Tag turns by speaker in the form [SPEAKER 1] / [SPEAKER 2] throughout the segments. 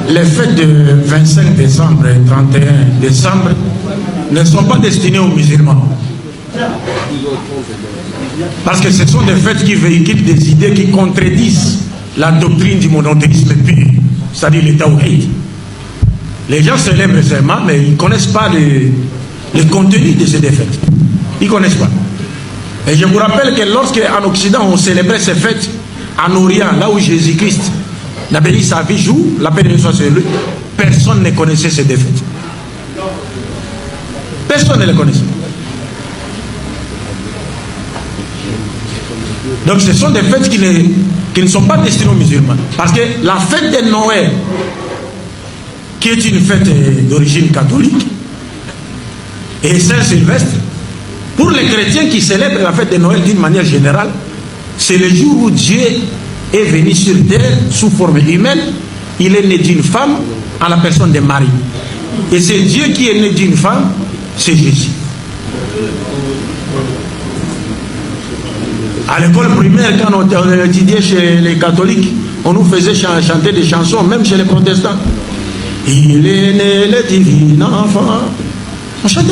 [SPEAKER 1] les fêtes de 25 décembre et 31 décembre ne sont pas destinées aux musulmans. Parce que ce sont des fêtes qui véhiculent des idées qui contredisent la doctrine du monothéisme pur, c'est-à-dire le tawhid. Les gens célèbrent seulement, mais ils ne connaissent pas le contenu de ces fêtes. Ils ne connaissent pas. Et je vous rappelle que lorsqu'en Occident on célébrait ces fêtes, en Orient, là où Jésus-Christ n'avait eu sa vie jour, la paix de Dieu soit sur lui, personne ne connaissait ces fêtes. Personne ne les connaissait. Donc ce sont des fêtes qui ne sont pas destinées aux musulmans. Parce que la fête de Noël, qui est une fête d'origine catholique, et Saint-Sylvestre, pour les chrétiens qui célèbrent la fête de Noël d'une manière générale, c'est le jour où Dieu est venu sur terre sous forme humaine. Il est né d'une femme en la personne de Marie. Et c'est Dieu qui est né d'une femme, c'est Jésus. À l'école primaire, quand on étudiait chez les catholiques, on nous faisait chanter des chansons, même chez les protestants. Il est né le divin enfant. On chantait.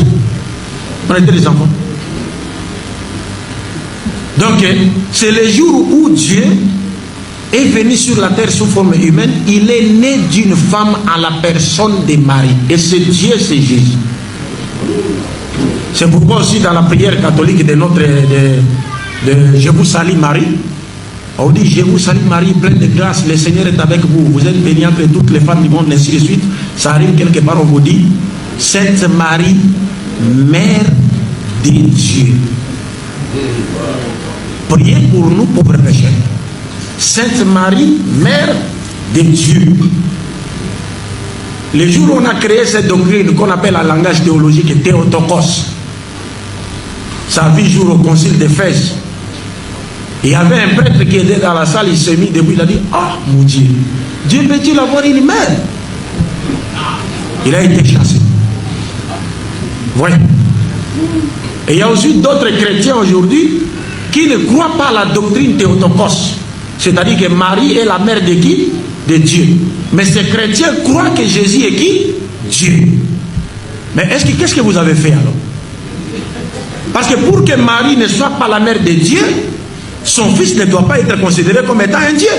[SPEAKER 1] On était des enfants. Donc, c'est le jour où Dieu est venu sur la terre sous forme humaine. Il est né d'une femme à la personne de Marie. Et c'est Dieu, c'est Jésus. C'est pourquoi aussi dans la prière catholique de notre... de Je vous salue Marie, on dit Je vous salue Marie, pleine de grâce, le Seigneur est avec vous, vous êtes bénie entre toutes les femmes du monde, ainsi de suite. Ça arrive quelque part, on vous dit Sainte Marie, Mère de Dieu, priez pour nous pauvres pécheurs. Sainte Marie, Mère de Dieu. Le jour où on a créé cette doctrine qu'on appelle en langage théologique Théotokos, ça vit jour au concile d'Éphèse. Il y avait un prêtre qui était dans la salle, il s'est mis debout, il a dit ah mon Dieu, Dieu peut-il avoir une mère? Il a été chassé. Voyez. Et il y a aussi d'autres chrétiens aujourd'hui qui ne croient pas à la doctrine Théotokos, c'est-à-dire que Marie est la mère de qui? De Dieu. Mais ces chrétiens croient que Jésus est qui? Dieu. Mais qu'est-ce que vous avez fait alors? Parce que pour que Marie ne soit pas la mère de Dieu, son fils ne doit pas être considéré comme étant un Dieu.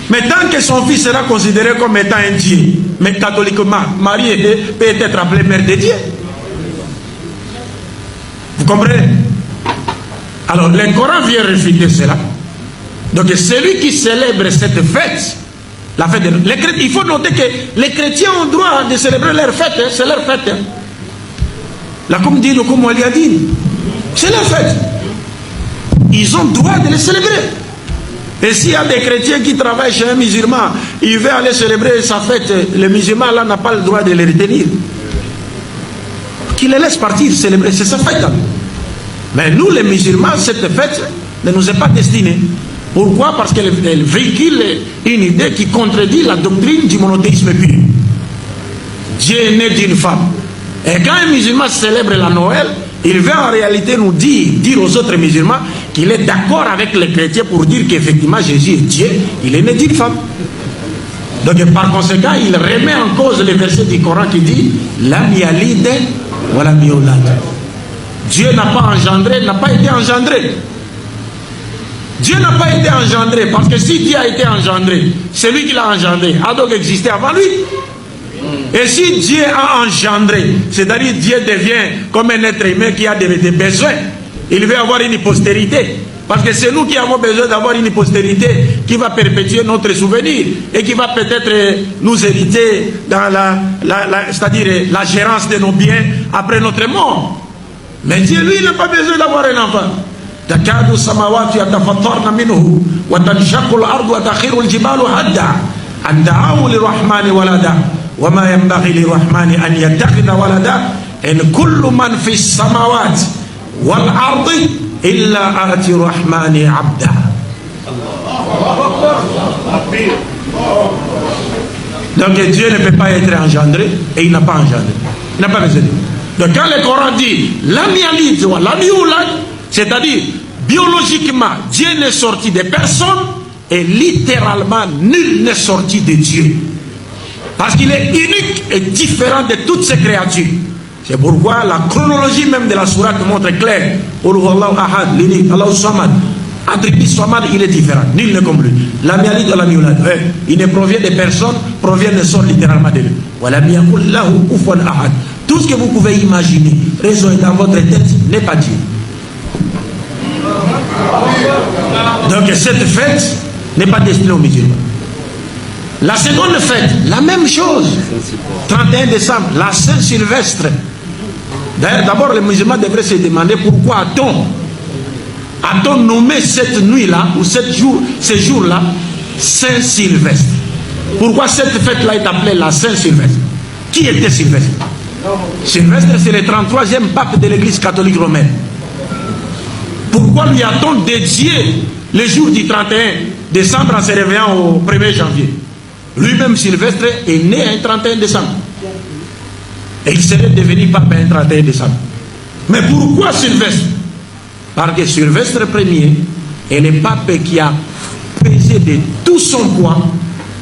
[SPEAKER 1] Mais tant que son fils sera considéré comme étant un Dieu, mais catholiquement, Marie peut être appelée mère de Dieu. Vous comprenez? Alors, le Coran vient réfuter cela. Donc, celui qui célèbre cette fête, la fête il faut noter que les chrétiens ont droit de célébrer leur fête, hein, c'est leur fête. Hein. La comme dit le Waliadine, c'est leur fête. Ils ont droit de les célébrer. Et s'il y a des chrétiens qui travaillent chez un musulman, il veut aller célébrer sa fête, le musulman là n'a pas le droit de les retenir. Qu'il les laisse partir, célébrer, c'est sa fête. Mais nous les musulmans, cette fête ne nous est pas destinée. Pourquoi? Parce qu'elle véhicule une idée qui contredit la doctrine du monothéisme pur. Dieu est né d'une femme. Et quand un musulman célèbre la Noël, il veut en réalité nous dire aux autres musulmans qu'il est d'accord avec les chrétiens pour dire qu'effectivement Jésus est Dieu, il est né d'une femme. Donc par conséquent, il remet en cause le verset du Coran qui dit Lam yalid wa lam yulad. Dieu n'a pas engendré, n'a pas été engendré. Dieu n'a pas été engendré, parce que si Dieu a été engendré, c'est lui qui l'a engendré, a donc existé avant lui. Et si Dieu a engendré, c'est-à-dire Dieu devient comme un être humain qui a des besoins, il veut avoir une postérité. Parce que c'est nous qui avons besoin d'avoir une postérité qui va perpétuer notre souvenir et qui va peut-être nous hériter dans c'est-à-dire la gérance de nos biens après notre mort. Mais Dieu, lui, n'a pas besoin d'avoir un enfant. تكاد السماوات يتفطرن منه وتنشق الأرض وتخر الجبال هدا أن دعوا للرحمن ولدا وما ينبغي للرحمن أن يتخذ ولدا إن كل من في السماوات والأرض إلا آتي الرحمن عبدا. Donc Dieu ne peut pas être engendré et il n'a pas engendré. Il n'a pas besoin. Donc quand le Coran dit lam yalid wa lam yulad, c'est-à-dire, biologiquement, Dieu n'est sorti de personne et littéralement, nul n'est sorti de Dieu. Parce qu'il est unique et différent de toutes ces créatures. C'est pourquoi la chronologie même de la sourate montre clair. Attribut Samad, il est différent. Nul n'est comme lui. Il ne provient de personne, provient de son littéralement de lui. Tout ce que vous pouvez imaginer, résonner dans votre tête, n'est pas Dieu. Donc cette fête n'est pas destinée aux musulmans. La seconde fête, la même chose. 31 décembre, la Saint-Sylvestre. D'ailleurs, d'abord, les musulmans devraient se demander pourquoi a-t-on nommé cette nuit-là, ou ces jours-là, Saint-Sylvestre. Pourquoi cette fête-là est appelée la Saint-Sylvestre? Qui était Sylvestre? Sylvestre, c'est le 33e pape de l'église catholique romaine. Pourquoi lui a-t-on dédié le jour du 31 décembre en se réveillant au 1er janvier? Lui-même, Sylvestre, est né un 31 décembre. Et il serait devenu pape un 31 décembre. Mais pourquoi Sylvestre? Parce que Sylvestre Ier est le pape qui a pesé de tout son poids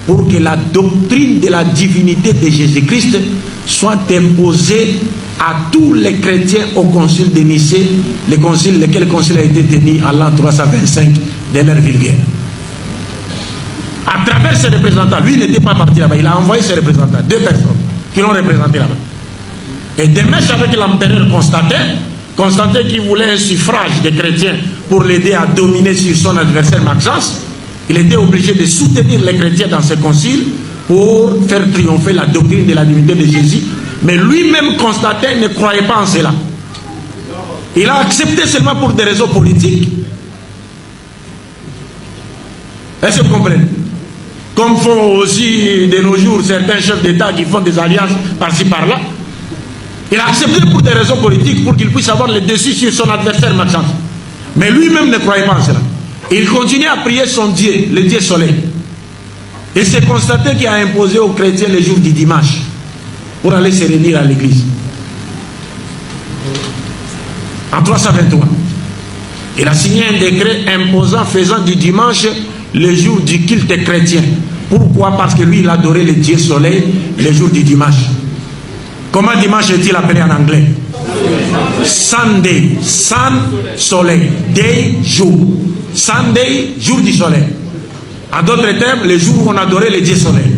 [SPEAKER 1] pour que la doctrine de la divinité de Jésus-Christ soit imposée à tous les chrétiens au concile de Nicée, lequel concile a été tenu en l'an 325 de l'ère vulgaire. À travers ses représentants, lui n'était pas parti là-bas, il a envoyé ses représentants, 2 personnes qui l'ont représenté là-bas. Et de mèche avec l'empereur Constantin qui voulait un suffrage des chrétiens pour l'aider à dominer sur son adversaire Maxence, il était obligé de soutenir les chrétiens dans ce concile pour faire triompher la doctrine de la divinité de Jésus. Mais lui-même, Constantin, ne croyait pas en cela. Il a accepté seulement pour des raisons politiques. Est-ce que vous comprenez? Comme font aussi de nos jours certains chefs d'État qui font des alliances par-ci par-là. Il a accepté pour des raisons politiques pour qu'il puisse avoir le dessus sur son adversaire Maxence. Mais lui-même ne croyait pas en cela. Il continuait à prier son Dieu, le Dieu soleil. Et c'est Constantin qui a imposé aux chrétiens le jour du dimanche pour aller se réunir à l'église. En 323. Il a signé un décret imposant, faisant du dimanche le jour du culte chrétien. Pourquoi? Parce que lui, il adorait le Dieu soleil le jour du dimanche. Comment dimanche est-il appelé en anglais? Sunday. Sun, soleil. Day, jour. Sunday, jour du soleil. En d'autres termes, le jour où on adorait le Dieu soleil.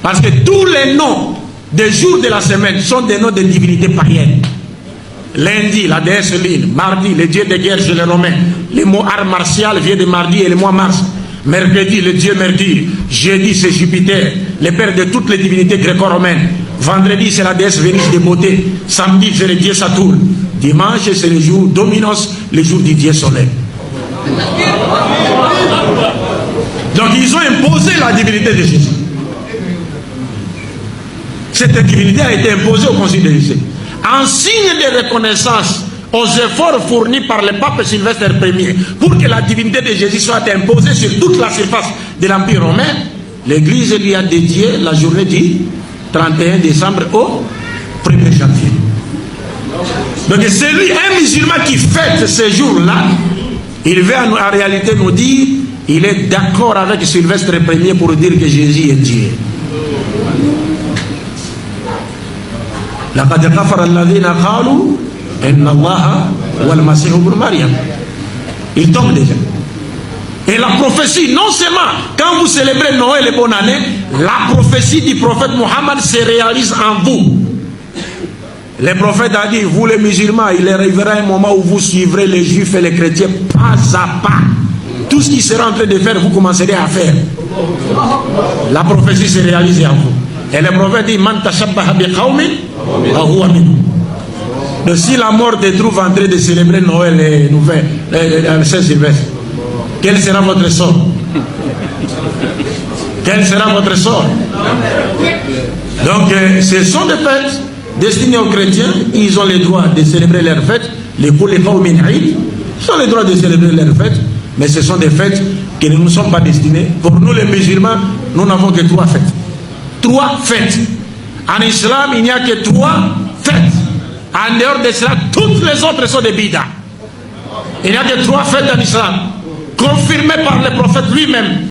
[SPEAKER 1] Parce que tous les noms des jours de la semaine sont des noms de divinités païennes. Lundi, la déesse Lune. Mardi, le dieu de guerre chez les Romains. Le mot art martial vient de mardi et le mois mars. Mercredi, le dieu Mercure. Jeudi, c'est Jupiter, le père de toutes les divinités gréco-romaines. Vendredi, c'est la déesse Vénus de beauté. Samedi, c'est le dieu Saturne. Dimanche, c'est le jour Dominos, le jour du dieu soleil. Donc, ils ont imposé la divinité de Jésus. Cette divinité a été imposée au concile de Nicée. En signe de reconnaissance aux efforts fournis par le pape Sylvestre Ier pour que la divinité de Jésus soit imposée sur toute la surface de l'Empire romain, l'Église lui a dédié la journée du 31 décembre au 1er janvier. Donc c'est lui, un musulman qui fête ce jour-là, il veut en réalité nous dire, il est d'accord avec Sylvestre Ier pour dire que Jésus est Dieu. لقد كفر الذين قالوا إن الله هو المسيح ابن مريم. Il tombe déjà. Et la prophétie, non seulement quand vous célébrez Noël et bonne année, la prophétie du prophète Mohammed se réalise en vous. Le prophète a dit, vous les musulmans, il arrivera un moment où vous suivrez les juifs et les chrétiens pas à pas. Tout ce qu'ils seront en train de faire, vous commencerez à faire. La prophétie se réalise en vous. Et le prophète dit, man tashabbaha bi qawmin fahuwa minhum. Donc si la mort te trouve en train de célébrer Noël et le Saint-Sylvestre, quel sera votre sort? Quel sera votre sort? Donc ce sont des fêtes destinées aux chrétiens. Ils ont le droit de célébrer leurs fêtes. Les qawmin Eid, ils ont le droit de célébrer leurs fêtes. Mais ce sont des fêtes qui ne nous sont pas destinées. Pour nous les musulmans, nous n'avons que 3 fêtes. 3 fêtes. En islam, il n'y a que 3 fêtes. En dehors de cela, toutes les autres sont des bidas. Il n'y a que 3 fêtes en islam, confirmées par le prophète lui-même.